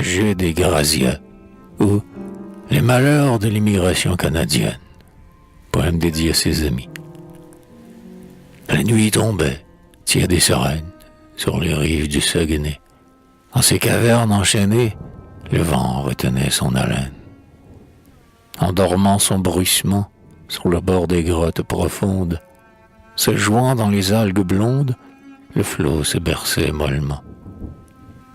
Jude et Grazia, ou Les malheurs de l'immigration canadienne, poème dédié à ses amis. La nuit tombait, tiède et sereine, sur les rives du Saguenay. Dans ces cavernes enchaînées, le vent retenait son haleine. Endormant son bruissement sur le bord des grottes profondes, se jouant dans les algues blondes, le flot se berçait mollement.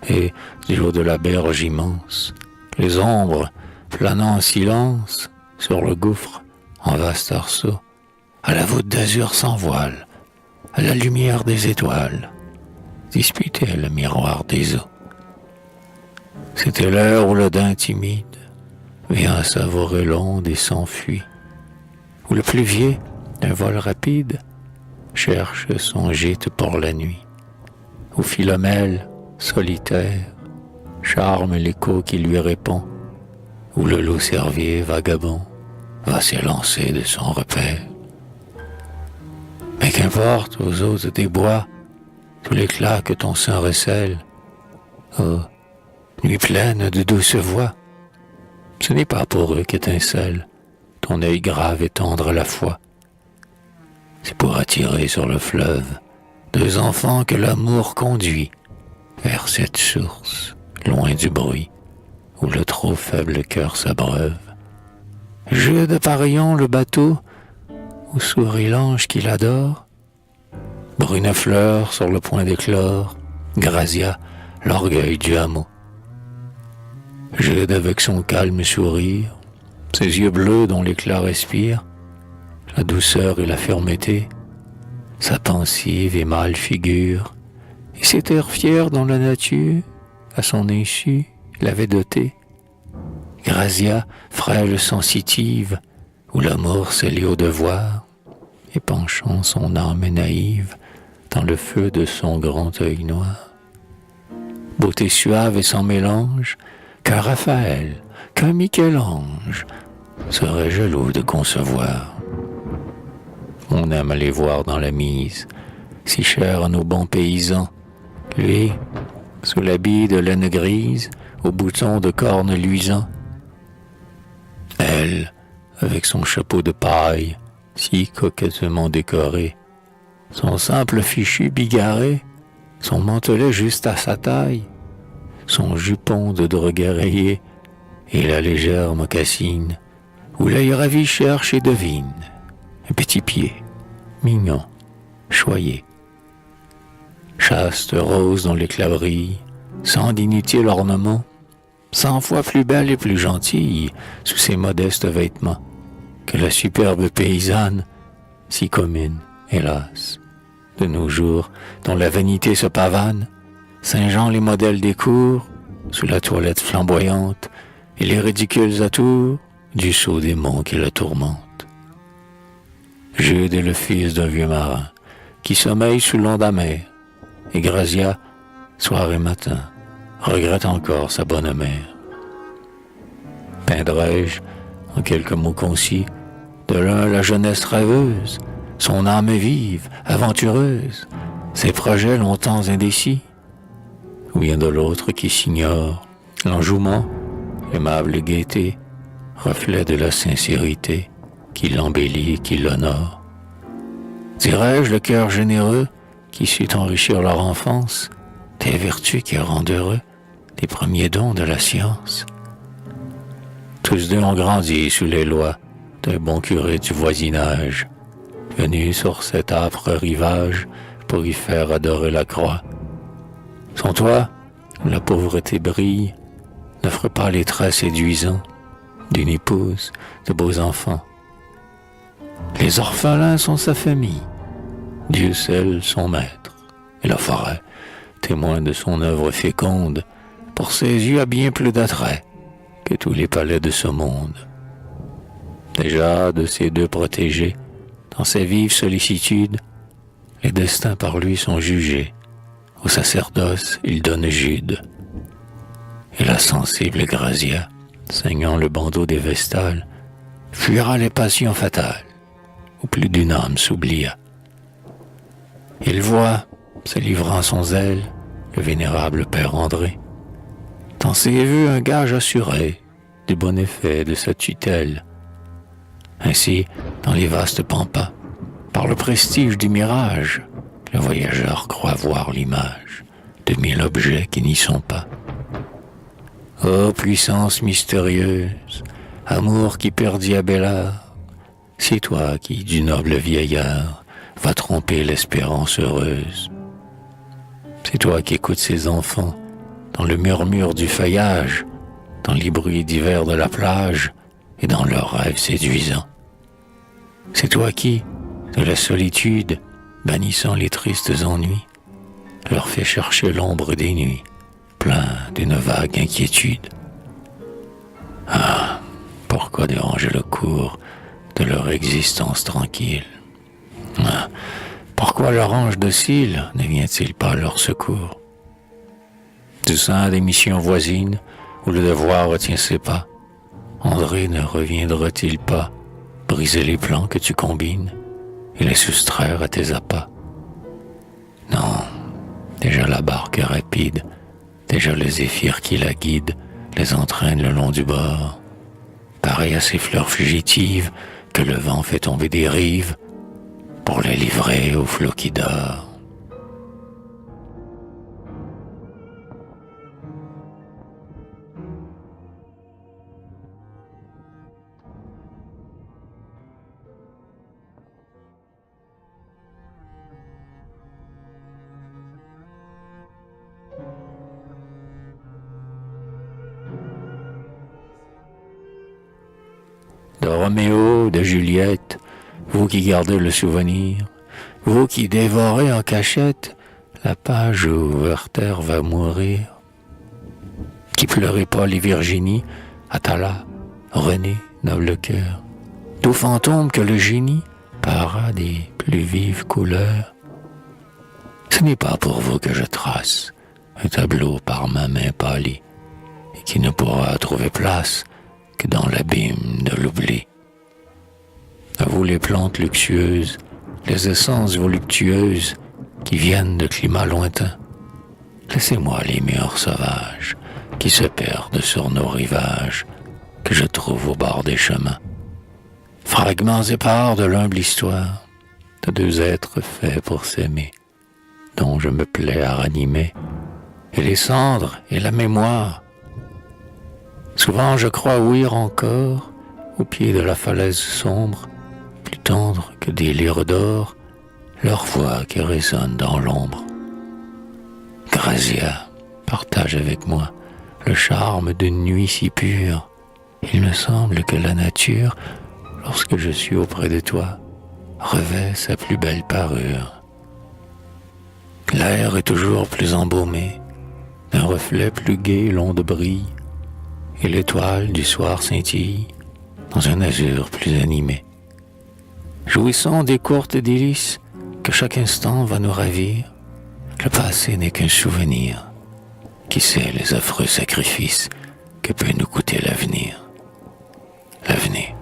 Et, du haut de la berge immense, les ombres, planant en silence, sur le gouffre, en vaste arceau, à la voûte d'azur sans voile, à la lumière des étoiles, disputaient le miroir des eaux. C'était l'heure où le daim timide vient savourer l'onde et s'enfuit, où le pluvier, d'un vol rapide, cherche son gîte pour la nuit, où Philomèle, solitaire, charme l'écho qui lui répond, où le loup cervier vagabond va s'élancer de son repère. Mais qu'importe aux eaux des bois, tout l'éclat que ton sein recèle, oh, nuit pleine de douces voix, ce n'est pas pour eux qu'étincelle ton œil grave et tendre à la fois. C'est pour attirer sur le fleuve deux enfants que l'amour conduit vers cette source, loin du bruit, où le trop faible cœur s'abreuve. Jude parions le bateau, où sourit l'ange qui l'adore. Brune fleur sur le point d'éclore, Grazia, l'orgueil du hameau. Jude avec son calme sourire, ses yeux bleus dont l'éclat respire, la douceur et la fermeté, sa pensive et mâle figure, et cet air fier dont la nature, à son insu, l'avait doté. Grazia, frêle sensitive, où l'amour s'est lié au devoir, et penchant son âme naïve dans le feu de son grand œil noir. Beauté suave et sans mélange, qu'un Raphaël, qu'un Michel-Ange serait jaloux de concevoir. On aime les voir dans la mise, si chère à nos bons paysans. Lui, sous l'habit de laine grise, aux boutons de cornes luisants. Elle, avec son chapeau de paille, si coquettement décoré, son simple fichu bigarré, son mantelet juste à sa taille, son jupon de droguet rayé, et la légère mocassine, où l'œil ravi cherche et devine un petit pied, mignon, choyé. Chaste rose dont l'éclat brille, sans d'inutile ornement, 100 fois plus belle et plus gentille sous ses modestes vêtements que la superbe paysanne, si commune, hélas, de nos jours, dont la vanité se pavane, singeant les modèles des cours, sous la toilette flamboyante, et les ridicules atours du sceau des monts qui la tourmentent. Jude est le fils d'un vieux marin, qui sommeille sous l'onde amère, et Grazia, soir et matin, regrette encore sa bonne mère. Peindrais-je, en quelques mots concis, de l'un la jeunesse rêveuse, son âme vive, aventureuse, ses projets longtemps indécis, ou bien de l'autre qui s'ignore, l'enjouement, l'aimable gaieté, reflet de la sincérité, qui l'embellit et qui l'honore. Dirais-je le cœur généreux, qui sut enrichir leur enfance, des vertus qui rendent heureux, des premiers dons de la science. Tous deux ont grandi sous les lois d'un bon curé du voisinage, venu sur cet âpre rivage pour y faire adorer la croix. Son toit, où la pauvreté brille, n'offre pas les traits séduisants d'une épouse, de beaux enfants. Les orphelins sont sa famille, Dieu seul son maître, et la forêt, témoin de son œuvre féconde, pour ses yeux a bien plus d'attrait que tous les palais de ce monde. Déjà de ces deux protégés, dans ses vives sollicitudes, les destins par lui sont jugés. Au sacerdoce, il donne Jude. Et la sensible Grazia, saignant le bandeau des vestales, fuira les passions fatales, où plus d'une âme s'oublia. Il voit, se livrant à son zèle, le vénérable père André, T'en sais vu un gage assuré du bon effet de sa tutelle. Ainsi, dans les vastes pampas, par le prestige du mirage, le voyageur croit voir l'image de 1000 objets qui n'y sont pas. Ô puissance mystérieuse, amour qui perdit Abélard, c'est toi qui, du noble vieillard, va tromper l'espérance heureuse. C'est toi qui écoutes ces enfants dans le murmure du feuillage, dans les bruits divers de la plage et dans leurs rêves séduisants. C'est toi qui, de la solitude, bannissant les tristes ennuis, leur fais chercher l'ombre des nuits, plein d'une vague inquiétude. Ah, pourquoi déranger le cours de leur existence tranquille? Ah, pourquoi leur ange docile ne vient-il pas à leur secours? Du sein des missions voisines, où le devoir retient ses pas, André ne reviendra-t-il pas briser les plans que tu combines et les soustraire à tes appâts? Non, déjà la barque est rapide, déjà le zéphyr qui la guide les entraîne le long du bord, pareil à ces fleurs fugitives que le vent fait tomber des rives pour les livrer aux flots qui dorent. De Roméo, de Juliette, vous qui gardez le souvenir, vous qui dévorez en cachette la page où Werther va mourir, qui pleurez pas les Virginie, Atala, René, noble cœur, tout fantôme que le génie para des plus vives couleurs. Ce n'est pas pour vous que je trace un tableau par ma main pâlie et qui ne pourra trouver place que dans l'abîme de l'oubli. À vous les plantes luxueuses, les essences voluptueuses qui viennent de climats lointains, laissez-moi les murs sauvages qui se perdent sur nos rivages, que je trouve au bord des chemins. Fragments épars de l'humble histoire de deux êtres faits pour s'aimer, dont je me plais à ranimer, et les cendres et la mémoire. Souvent je crois ouïr encore, au pied de la falaise sombre, plus tendre que des lyres d'or, leur voix qui résonne dans l'ombre. Grazia, partage avec moi le charme d'une nuit si pure. Il me semble que la nature, lorsque je suis auprès de toi, revêt sa plus belle parure. L'air est toujours plus embaumé, d'un reflet plus gai l'onde brille, et l'étoile du soir scintille dans un azur plus animé. Jouissons des courtes délices que chaque instant va nous ravir. Le passé n'est qu'un souvenir. Qui sait les affreux sacrifices que peut nous coûter l'avenir? L'avenir,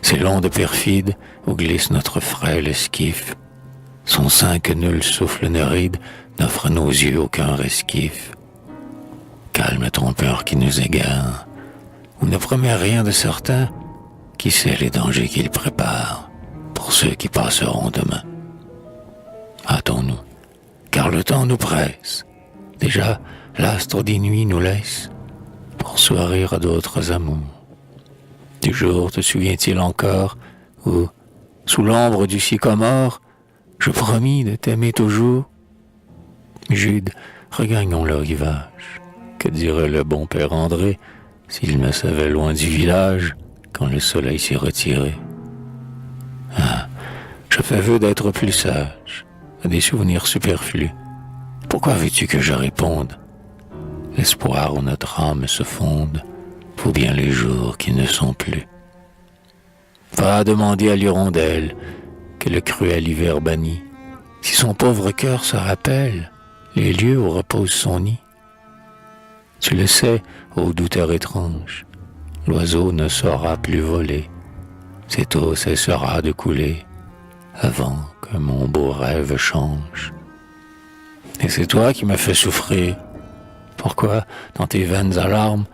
c'est l'onde perfide où glisse notre frêle esquif. Son sein que nul souffle ne ride n'offre à nos yeux aucun resquif. Calme trompeur qui nous égare, ou ne promet rien de certain, qui sait les dangers qu'il prépare pour ceux qui passeront demain. Hâtons-nous, car le temps nous presse. Déjà, l'astre des nuits nous laisse pour sourire à d'autres amours. Du jour te souviens-t-il encore où, sous l'ombre du sycomore, je promis de t'aimer toujours? Jude, regagnons le rivage. Que dirait le bon père André s'il me savait loin du village quand le soleil s'est retiré? Ah, je fais vœu d'être plus sage, à des souvenirs superflus. Pourquoi veux-tu que je réponde? L'espoir où notre âme se fonde vaut bien les jours qui ne sont plus. Va demander à l'hirondelle que le cruel hiver bannit, si son pauvre cœur se rappelle les lieux où repose son nid. Tu le sais, ô douteur étrange, l'oiseau ne saura plus voler, cette eau cessera de couler avant que mon beau rêve change. Et c'est toi qui m'as fait souffrir, Pourquoi, dans tes vaines alarmes,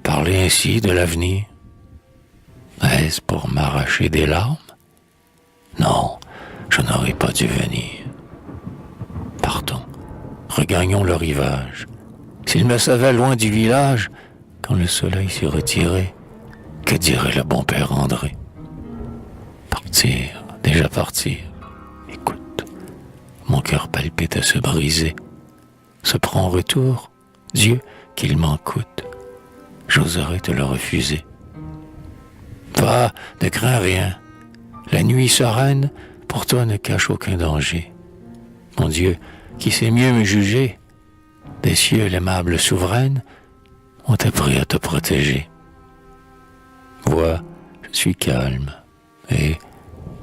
parler ainsi de l'avenir? Est-ce pour m'arracher des larmes? Non, je n'aurais pas dû venir. Partons, regagnons le rivage. S'il me savait loin du village, quand le soleil s'y retirait, que dirait le bon père André? Partir, déjà partir. Écoute, mon cœur palpite à se briser. Se prend en retour, Dieu, qu'il m'en coûte. J'oserais te le refuser. Va, ne crains rien. La nuit sereine, pour toi ne cache aucun danger. Mon Dieu, qui sait mieux me juger, des cieux l'aimable souveraine, ont appris à te protéger. Vois, je suis calme, et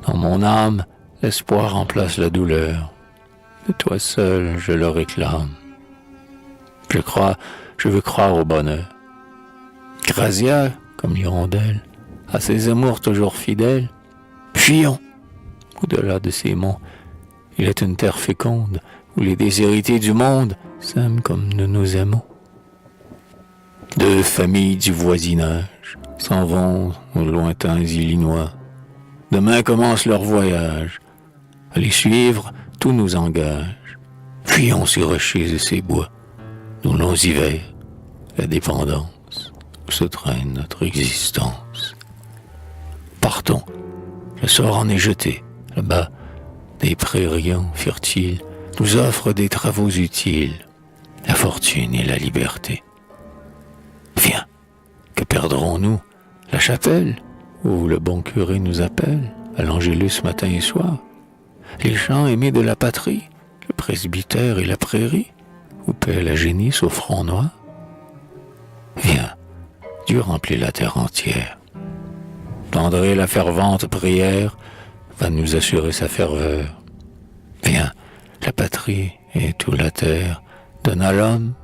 dans mon âme, l'espoir remplace la douleur. De toi seul, je le réclame. Je veux croire au bonheur. Grazia, comme l'hirondelle, à ses amours toujours fidèles, fuyons. Au-delà de ces monts, il est une terre féconde, où les déshérités du monde s'aiment comme nous nous aimons. Deux familles du voisinage s'en vont aux lointains Illinois. Demain commence leur voyage. À les suivre, tout nous engage. Fuyons ces rochers et ces bois, nos longs hivers, la dépendance, où se traîne notre existence. Partons, le sort en est jeté, là-bas, des prairies fertiles nous offrent des travaux utiles, la fortune et la liberté. Viens, que perdrons-nous? La chapelle, où le bon curé nous appelle, à l'Angélus matin et soir, les champs aimés de la patrie, le presbytère et la prairie, où paie la génisse au front noir. Viens, Dieu remplit la terre entière. D'André la fervente prière va nous assurer sa ferveur. Viens, la patrie et toute la terre donne à l'homme,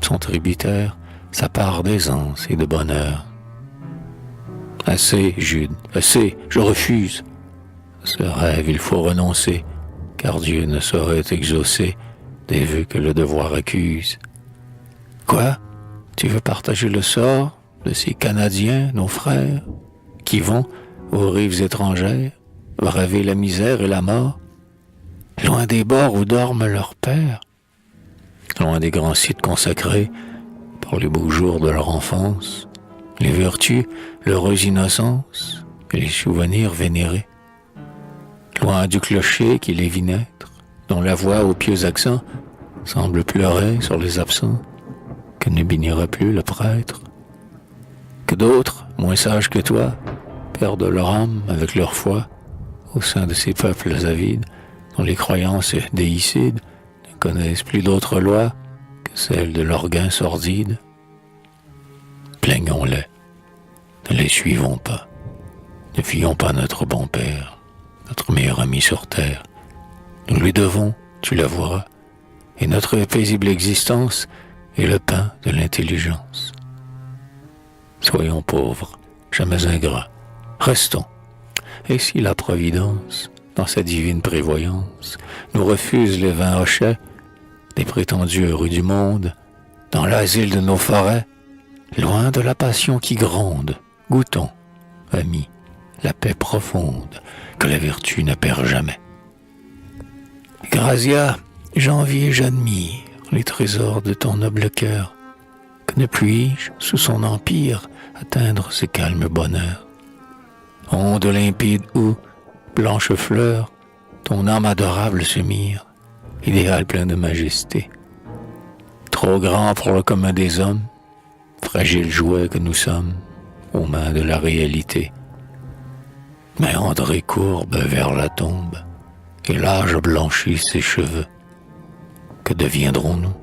son tributaire, sa part d'aisance et de bonheur. Assez, Jude, assez, je refuse. À ce rêve, il faut renoncer, car Dieu ne saurait exaucer des vœux que le devoir accuse. Quoi? Tu veux partager le sort de ces Canadiens, nos frères, qui vont aux rives étrangères braver la misère et la mort, loin des bords où dorment leurs pères, loin des grands sites consacrés par les beaux jours de leur enfance, les vertus, l'heureuse innocence et les souvenirs vénérés, loin du clocher qui les vit naître, dont la voix aux pieux accents semble pleurer sur les absents, que ne bénira plus le prêtre, que d'autres, moins sages que toi, perdent leur âme avec leur foi au sein de ces peuples avides, dont les croyances déicides ne connaissent plus d'autres lois que celles de leur gain sordide. Plaignons-les, ne les suivons pas, ne fuyons pas notre bon Père, notre meilleur ami sur terre. Nous lui devons, tu l'avoueras, et notre paisible existence est le pain de l'intelligence. Soyons pauvres, jamais ingrats, restons. Et si la Providence, dans sa divine prévoyance, nous refuse les vains hochets des prétendus heureux du monde, dans l'asile de nos forêts, loin de la passion qui gronde, goûtons, amis, la paix profonde que la vertu ne perd jamais. Grazia, j'envie et j'admire les trésors de ton noble cœur. Que ne puis-je, sous son empire, atteindre ce calme bonheur? Onde limpide où, blanche fleur, ton âme adorable se mire, idéal plein de majesté. Trop grand pour le commun des hommes, fragile jouet que nous sommes, aux mains de la réalité. Mais André courbe vers la tombe, et l'âge blanchit ses cheveux. Que deviendrons-nous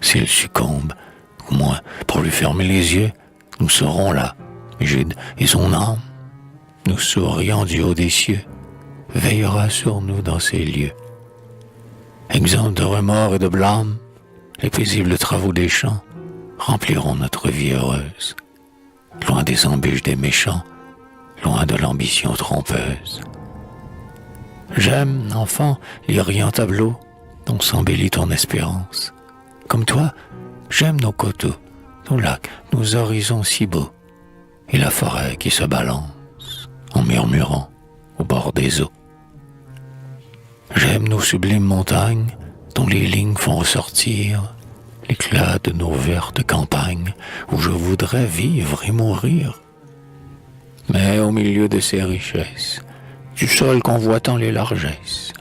s'il succombe? Au moins, pour lui fermer les yeux, nous serons là, Jude et son âme, nous souriant du haut des cieux, veillera sur nous dans ces lieux. Exempts de remords et de blâme, les paisibles travaux des champs rempliront notre vie heureuse, loin des embûches des méchants, loin de l'ambition trompeuse. J'aime, enfant, les riants tableaux dont s'embellit ton espérance. Comme toi, J'aime nos coteaux, nos lacs, nos horizons si beaux, et la forêt qui se balance en murmurant au bord des eaux. J'aime nos sublimes montagnes dont les lignes font ressortir l'éclat de nos vertes campagnes où je voudrais vivre et mourir. Mais au milieu de ces richesses, du sol convoitant les largesses,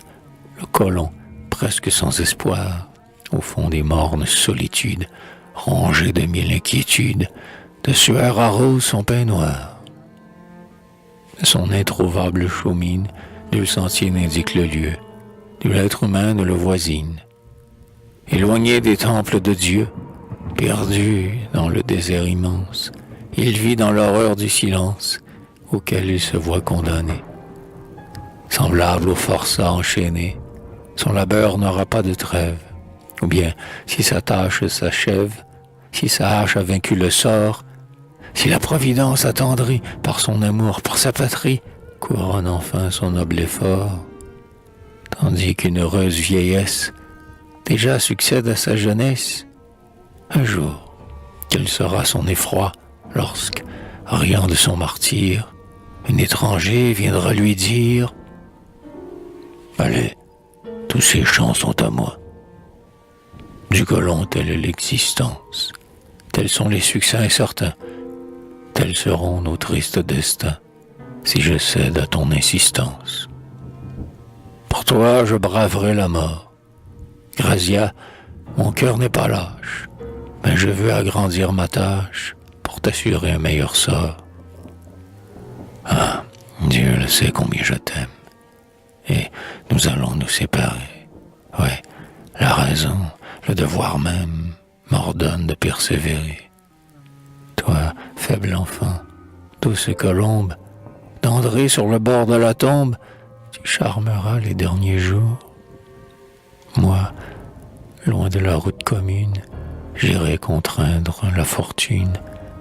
le colon presque sans espoir, au fond des mornes solitudes, rongé de mille inquiétudes, de sueur arrose son peignoir. Son introuvable chaumine, nul sentier n'indique le lieu, nul être humain ne le voisine. Éloigné des temples de Dieu, perdu dans le désert immense, il vit dans l'horreur du silence auquel il se voit condamné. Semblable aux forçats enchaînés, son labeur n'aura pas de trêve, ou bien, si sa tâche s'achève, si sa hache a vaincu le sort, si la Providence attendrie par son amour pour sa patrie couronne enfin son noble effort, tandis qu'une heureuse vieillesse déjà succède à sa jeunesse, un jour, quel sera son effroi lorsque, riant de son martyre, un étranger viendra lui dire « Allez, tous ces champs sont à moi. » Du colon, telle est l'existence, tels sont les succès incertains, tels seront nos tristes destins, si je cède à ton insistance. Pour toi, je braverai la mort. Grazia, mon cœur n'est pas lâche, mais je veux agrandir ma tâche pour t'assurer un meilleur sort. Ah, Dieu le sait combien je t'aime, et nous allons nous séparer. Ouais, la raison, le devoir même, m'ordonne de persévérer. Toi, faible enfant, douce colombe, d'André sur le bord de la tombe, tu charmeras les derniers jours. Moi, loin de la route commune, j'irai contraindre la fortune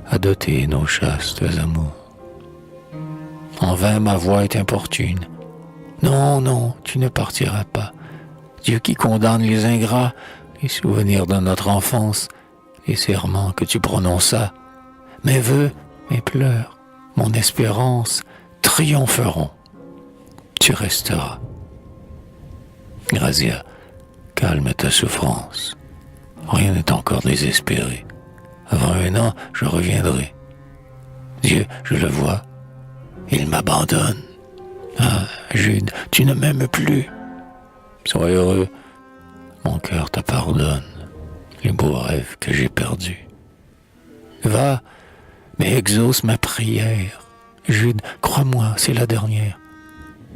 à doter nos chastes amours. En vain ma voix est importune. Non, non, tu ne partiras pas. Dieu qui condamne les ingrats, les souvenirs de notre enfance, les serments que tu prononças, mes vœux, mes pleurs, mon espérance triompheront. Tu resteras. Grazia, calme ta souffrance. Rien n'est encore désespéré. Avant 1 an, je reviendrai. Dieu, je le vois, il m'abandonne. Ah, Jude, tu ne m'aimes plus. Sois heureux, mon cœur te pardonne les beaux rêves que j'ai perdus. Va, mais exauce ma prière. Jude, crois-moi, c'est la dernière.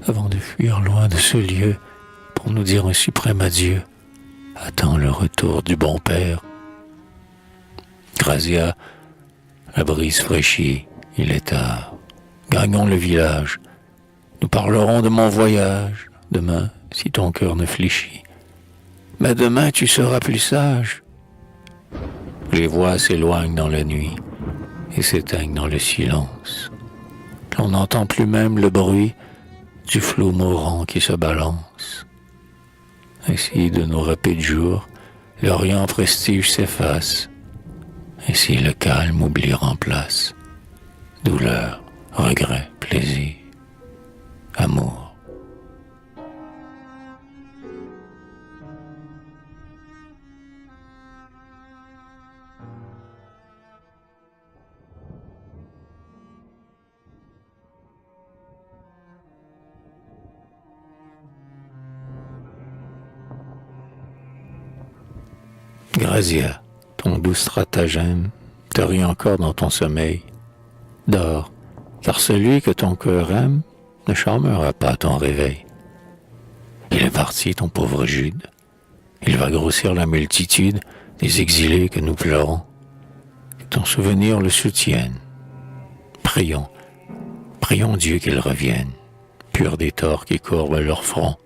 Avant de fuir loin de ce lieu, pour nous dire un suprême adieu, attends le retour du bon père. Grazia, la brise fraîchit, il est tard. Gagnons le village. Nous parlerons de mon voyage, demain, si ton cœur ne fléchit. Mais demain, tu seras plus sage. Les voix s'éloignent dans la nuit et s'éteignent dans le silence. On n'entend plus même le bruit du flot mourant qui se balance. Ainsi, de nos rapides jours, l'Orient prestige s'efface. Ainsi, le calme oubli remplace douleur, regret, plaisir, amour. Grazia, ton doux stratagème te rit encore dans ton sommeil. Dors, car celui que ton cœur aime ne charmera pas ton réveil. Il est parti, ton pauvre Jude. Il va grossir la multitude des exilés que nous pleurons. Que ton souvenir le soutienne. Prions, prions Dieu qu'il revienne, pur des torts qui courbent leur front.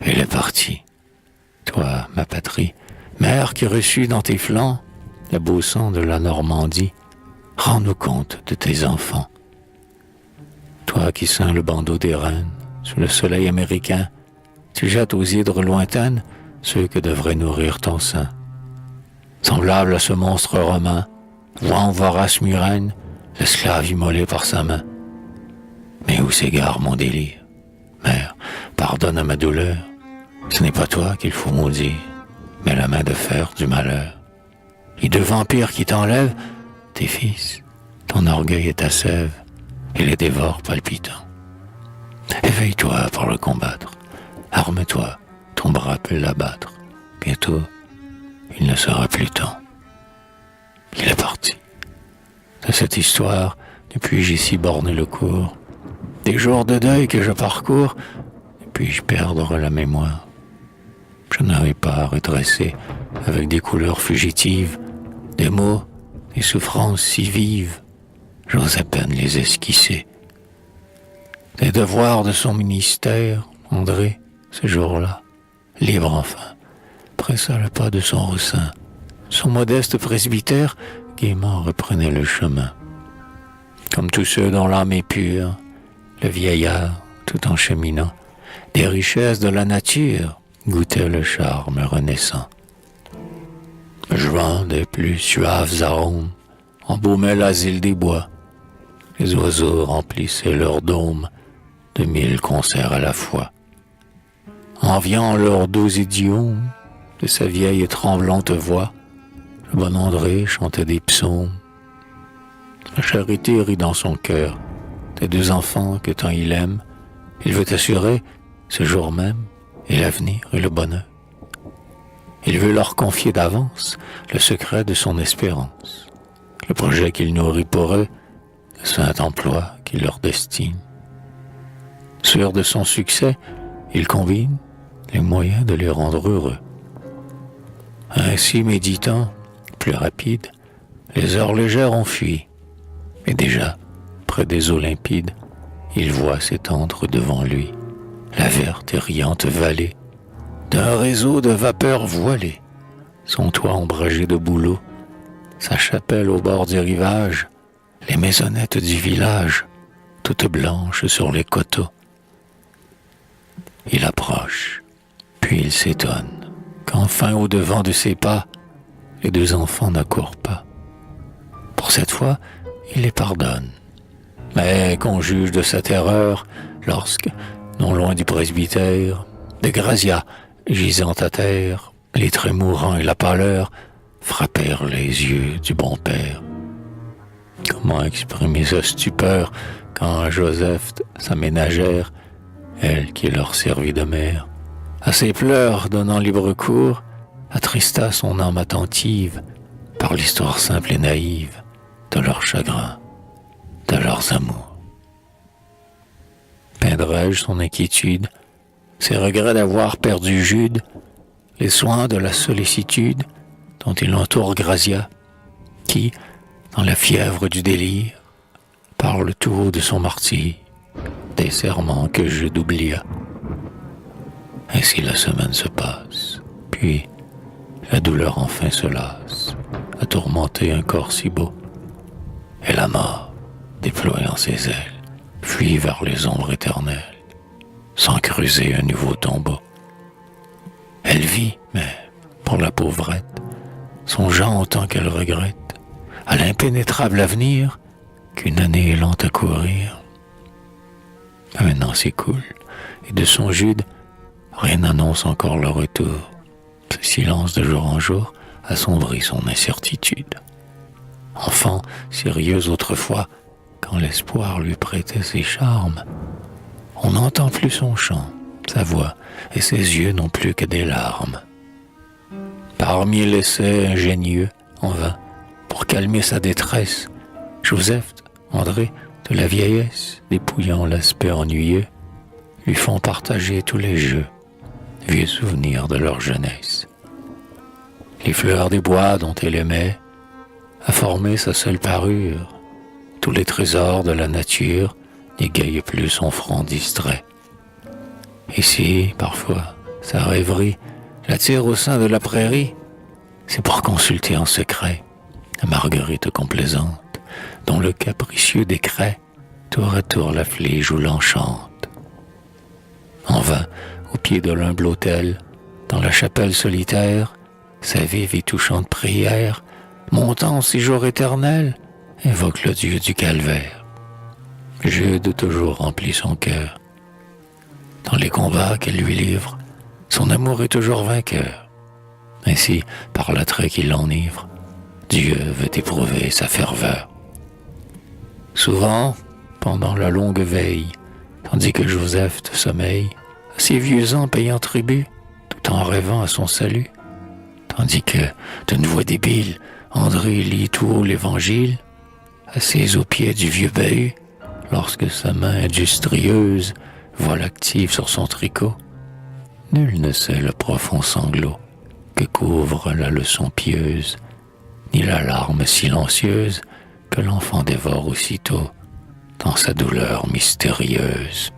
Il est parti, toi, ma patrie, mère qui reçut dans tes flancs le beau sang de la Normandie. Rends-nous compte de tes enfants. Toi qui ceins le bandeau des reines, sous le soleil américain, tu jettes aux hydres lointaines ceux que devrait nourrir ton sein. semblable à ce monstre romain, voyant vorace murène, l'esclave immolé par sa main. Mais où s'égare mon délire? Mère, pardonne à ma douleur, ce n'est pas toi qu'il faut maudire, mais la main de fer du malheur. Les deux vampires qui t'enlèvent, tes fils, ton orgueil et ta sève, et les dévorent palpitants. Éveille-toi pour le combattre, arme-toi, ton bras peut l'abattre. Bientôt, il ne sera plus temps. Il est parti. De cette histoire, ne puis-je ici borner le cours? Des jours de deuil que je parcours, ne puis-je perdre la mémoire? Je n'arrive pas à redresser, avec des couleurs fugitives, des mots, des souffrances si vives, j'ose à peine les esquisser. Des devoirs de son ministère, André, ce jour-là, libre enfin, pressa le pas de son ressain. Son modeste presbytère gaiement reprenait le chemin. Comme tous ceux dont l'âme est pure, le vieillard, tout en cheminant, des richesses de la nature, goûtait le charme renaissant. Juin des plus suaves arômes embaumait l'asile des bois. Les oiseaux remplissaient leurs dômes de 1000 concerts à la fois. Enviant leurs doux idiomes de sa vieille et tremblante voix, le bon André chantait des psaumes. La charité rit dans son cœur des deux enfants que tant il aime. Il veut assurer ce jour même et l'avenir et le bonheur. Il veut leur confier d'avance le secret de son espérance, le projet qu'il nourrit pour eux, le saint emploi qu'il leur destine. Sûr de son succès, il combine les moyens de les rendre heureux. Ainsi méditant, plus rapide, les heures légères ont fui, et déjà, près des eaux limpides, il voit s'étendre devant lui la verte et riante vallée d'un réseau de vapeurs voilées, son toit ombragé de bouleaux, sa chapelle au bord du rivage, les maisonnettes du village, toutes blanches sur les coteaux. Il approche, puis il s'étonne qu'enfin au-devant de ses pas, les deux enfants n'accourent pas. Pour cette fois, il les pardonne, mais qu'on juge de sa terreur lorsque, non loin du presbytère, de Grazia, gisant à terre, les traits mourants et la pâleur frappèrent les yeux du bon père. Comment exprimer sa stupeur quand Joseph, sa ménagère, elle qui leur servit de mère, à ses pleurs donnant libre cours, attrista son âme attentive par l'histoire simple et naïve de leurs chagrins, de leurs amours. Peindrai-je son inquiétude, ses regrets d'avoir perdu Jude, les soins de la sollicitude dont il entoure Grazia, qui, dans la fièvre du délire, parle tout haut de son martyre, des serments que Jude oublia. Ainsi la semaine se passe, puis la douleur enfin se lasse, à tourmenter un corps si beau, et la mort, déployant ses ailes, fuit vers les ombres éternelles, sans creuser un nouveau tombeau. Elle vit, mais pour la pauvrette, songeant autant qu'elle regrette à l'impénétrable avenir qu'une année est lente à courir. Un an s'écoule, et de son Jude, rien n'annonce encore le retour. Ce silence de jour en jour assombrit son incertitude. Enfant, sérieuse autrefois, quand l'espoir lui prêtait ses charmes, on n'entend plus son chant, sa voix, et ses yeux n'ont plus que des larmes. Parmi l'essai ingénieux, en vain, pour calmer sa détresse, Joseph, André, de la vieillesse, dépouillant l'aspect ennuyeux, lui font partager tous les jeux, vieux souvenirs de leur jeunesse. Les fleurs des bois dont elle aimait, a formé sa seule parure, tous les trésors de la nature n'égayent plus son front distrait. Et si, parfois, sa rêverie l'attire au sein de la prairie, c'est pour consulter en secret la marguerite complaisante, dont le capricieux décret tour à tour l'afflige ou l'enchante. En vain, au pied de l'humble autel, dans la chapelle solitaire, sa vive et touchante prière, montant au séjour éternel, invoque le Dieu du calvaire. Jude toujours remplit son cœur. Dans les combats qu'elle lui livre, son amour est toujours vainqueur. Ainsi, par l'attrait qui l'enivre, Dieu veut éprouver sa ferveur. Souvent, pendant la longue veille, tandis que Joseph sommeille, à ses vieux ans payant tribut, tout en rêvant à son salut, tandis que, d'une voix débile, André lit tout haut l'Évangile, assis aux pieds du vieux bahut, lorsque sa main industrieuse vole active sur son tricot, nul ne sait le profond sanglot que couvre la leçon pieuse, ni la larme silencieuse que l'enfant dévore aussitôt dans sa douleur mystérieuse.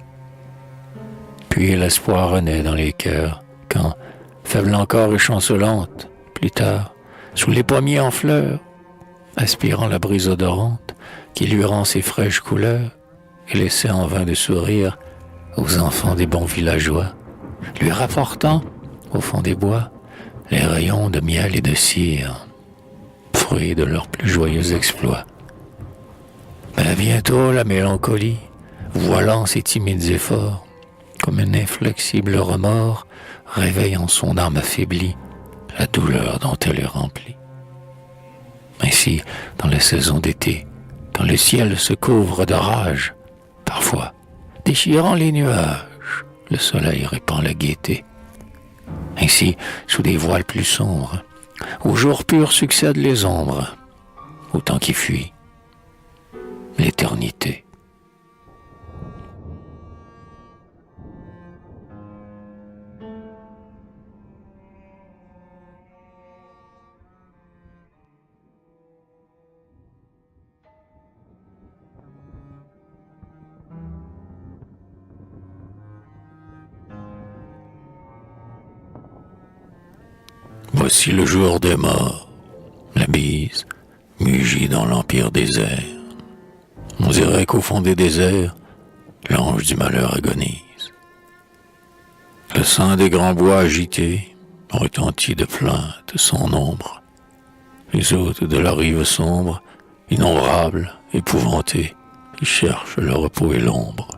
Puis l'espoir renaît dans les cœurs, quand, faible encore et chancelante, plus tard, sous les pommiers en fleurs, aspirant la brise odorante qui lui rend ses fraîches couleurs, et laissait en vain de sourire aux enfants des bons villageois, lui rapportant, au fond des bois, les rayons de miel et de cire, fruits de leurs plus joyeux exploits. Mais bientôt la mélancolie, voilant ses timides efforts, comme un inflexible remords, réveille en son âme affaiblie la douleur dont elle est remplie. Ainsi, dans les saisons d'été, quand le ciel se couvre de rage, parfois, déchirant les nuages, le soleil répand la gaieté. Ainsi, sous des voiles plus sombres, au jour pur succèdent les ombres, au temps qui fuit, l'éternité. Voici le jour des morts, la bise mugit dans l'empire des airs. On dirait qu'au fond des déserts, l'ange du malheur agonise. Le sein des grands bois agités retentit de plaintes son ombre. Les hôtes de la rive sombre, innombrables, épouvantés, qui cherchent le repos et l'ombre.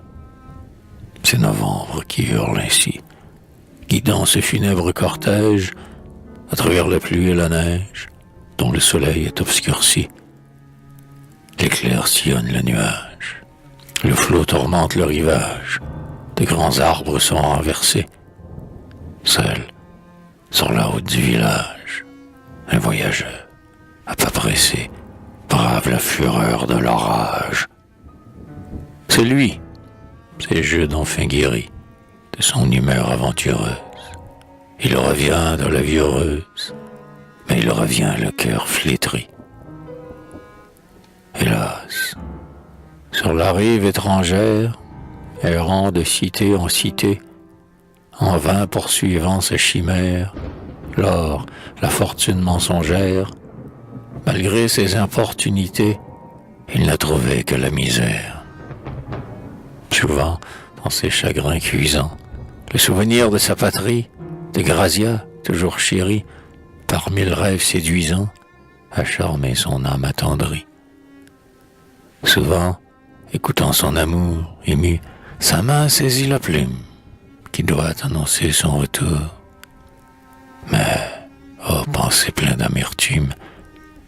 C'est novembre qui hurle ainsi, guidant ce funèbre cortège à travers la pluie et la neige, dont le soleil est obscurci. L'éclair sillonne le nuage, le flot tourmente le rivage, de grands arbres sont renversés. Seul, sur la haute du village, un voyageur, à pas pressé, brave la fureur de l'orage. C'est lui, c'est Jude enfin guéri de son humeur aventureuse. Il revient de la vie heureuse, mais il revient le cœur flétri. Hélas, sur la rive étrangère, errant de cité en cité, en vain poursuivant sa chimère, l'or, la fortune mensongère, malgré ses importunités, il n'a trouvé que la misère. Souvent, dans ses chagrins cuisants, le souvenir de sa patrie, de Grazia, toujours chérie, par mille rêves séduisants, a charmé son âme attendrie. Souvent, écoutant son amour ému, sa main saisit la plume qui doit annoncer son retour. Mais, oh pensée plein d'amertume,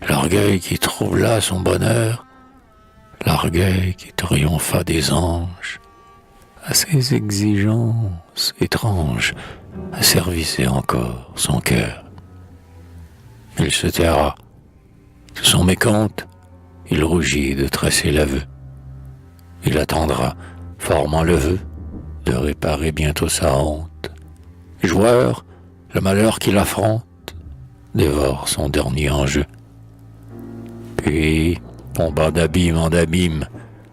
l'orgueil qui troubla son bonheur, l'orgueil qui triompha des anges, à ses exigences étranges, asservissait encore son cœur. Il se taira. Sous son mécompte, il rougit de tresser l'aveu. Il attendra, formant le vœu, de réparer bientôt sa honte. Joueur, le malheur qui l'affronte, dévore son dernier enjeu. Puis, tombant d'abîme en abîme,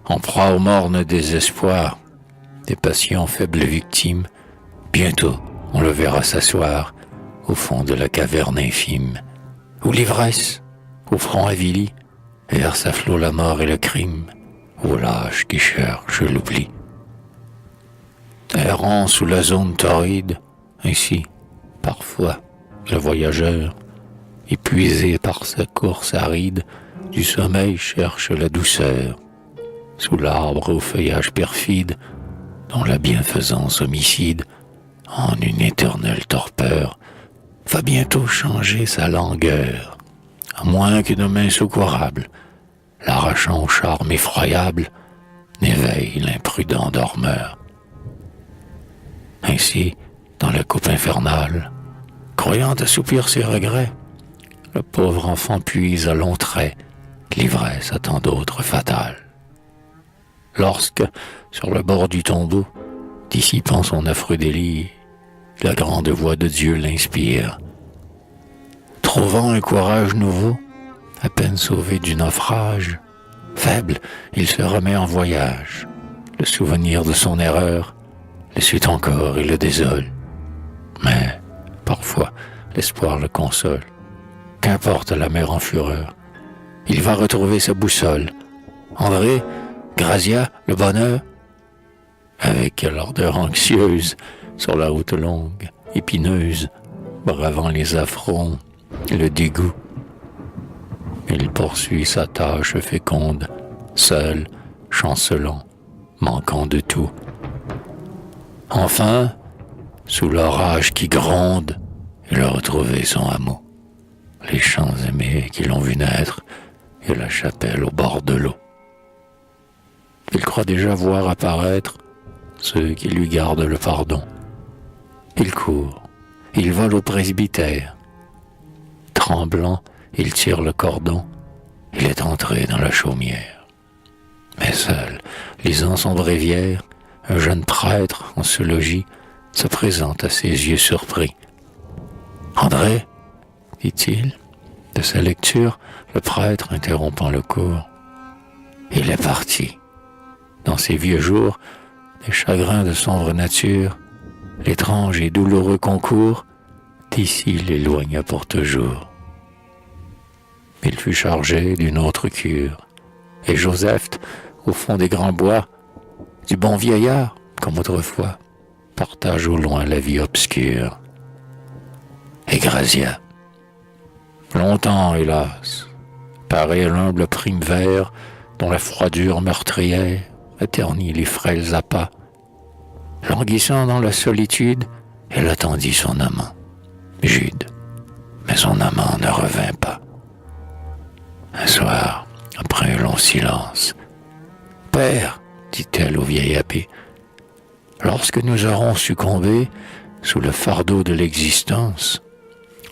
en proie au morne désespoir, des passions faibles victimes, bientôt on le verra s'asseoir au fond de la caverne infime, où l'ivresse, au front avili, verse à flot la mort et le crime, au lâche qui cherche l'oubli. Errant sous la zone torride, ainsi, parfois, le voyageur, épuisé par sa course aride, du sommeil cherche la douceur. Sous l'arbre au feuillage perfide, dont la bienfaisance homicide, en une éternelle torpeur, va bientôt changer sa langueur, à moins qu'une main secourable, l'arrachant au charme effroyable, n'éveille l'imprudent dormeur. Ainsi, dans la coupe infernale, croyant assoupir ses regrets, le pauvre enfant puise à longs traits l'ivresse à tant d'autres fatales. Lorsque, sur le bord du tombeau, dissipant son affreux délit, la grande voix de Dieu l'inspire. Trouvant un courage nouveau, à peine sauvé du naufrage, faible, il se remet en voyage. Le souvenir de son erreur le suit encore et le désole. Mais, parfois, l'espoir le console. Qu'importe la mer en fureur, il va retrouver sa boussole. André, Grazia, le bonheur, avec l'ardeur anxieuse, sur la route longue, épineuse, bravant les affronts, le dégoût. Il poursuit sa tâche féconde, seul, chancelant, manquant de tout. Enfin, sous l'orage qui gronde, il a retrouvé son amour, les champs aimés qui l'ont vu naître et la chapelle au bord de l'eau. Il croit déjà voir apparaître ceux qui lui gardent le pardon. Il court, il vole au presbytère. Tremblant, il tire le cordon, il est entré dans la chaumière. Mais seul, lisant son bréviaire, un jeune prêtre en ce logis se présente à ses yeux surpris. « André, dit-il, de sa lecture, le prêtre interrompant le cours. Il est parti. Dans ces vieux jours, des chagrins de sombre nature, l'étrange et douloureux concours d'ici l'éloigna pour toujours. Il fut chargé d'une autre cure, et Joseph, au fond des grands bois, du bon vieillard, comme autrefois, partage au loin la vie obscure. Et Grazia, longtemps, hélas, paraît l'humble prime vert dont la froidure meurtrière éternit les frêles appâts. Languissant dans la solitude, elle attendit son amant, Jude, mais son amant ne revint pas. Un soir, après un long silence, « Père, dit-elle au vieil abbé, lorsque nous aurons succombé sous le fardeau de l'existence,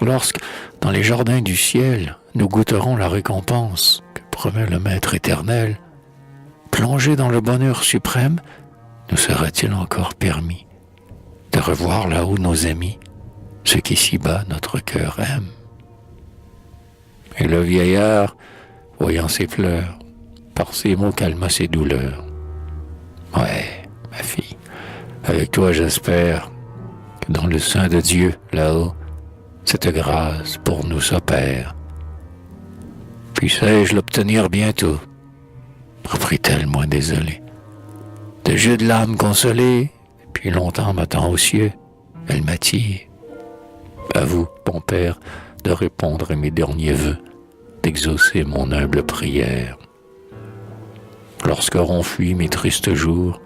lorsque, dans les jardins du ciel, nous goûterons la récompense que promet le Maître éternel, plongé dans le bonheur suprême, nous sera-t-il encore permis de revoir là-haut nos amis, ceux qu'ici-bas notre cœur aime? » Et le vieillard, voyant ses pleurs, par ces mots calma ses douleurs. « Ouais, ma fille, avec toi j'espère que dans le sein de Dieu, là-haut, cette grâce pour nous s'opère. Puissais-je l'obtenir bientôt, reprit-elle moins désolée. De jeu de l'âme consolée, depuis longtemps m'attend aux cieux, elle m'attire. À vous, bon père, de répondre à mes derniers vœux, d'exaucer mon humble prière. Lorsqu'auront fui mes tristes jours,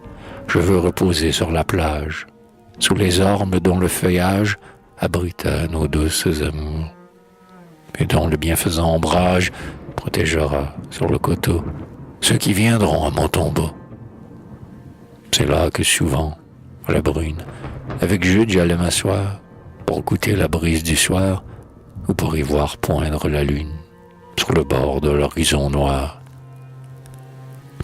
je veux reposer sur la plage, sous les ormes dont le feuillage abrita nos douces amours, et dont le bienfaisant ombrage protégera sur le coteau ceux qui viendront à mon tombeau. C'est là que souvent, à la brune, avec Jude j'allais m'asseoir pour goûter la brise du soir ou pour y voir poindre la lune sur le bord de l'horizon noir.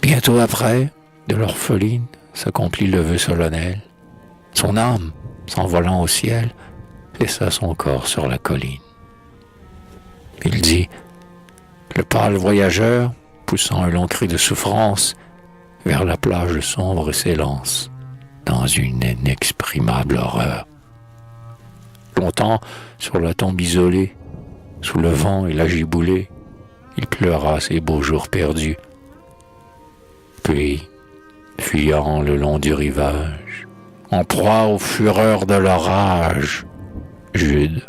Bientôt après, de l'orpheline s'accomplit le vœu solennel. Son âme, s'envolant au ciel, laissa son corps sur la colline. Il dit, le pâle voyageur, poussant un long cri de souffrance, vers la plage sombre s'élance, dans une inexprimable horreur. Longtemps, sur la tombe isolée, sous le vent et la giboulée, il pleura ses beaux jours perdus. Puis, fuyant le long du rivage, en proie aux fureurs de l'orage, Jude,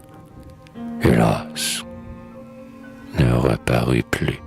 hélas, reparut plus.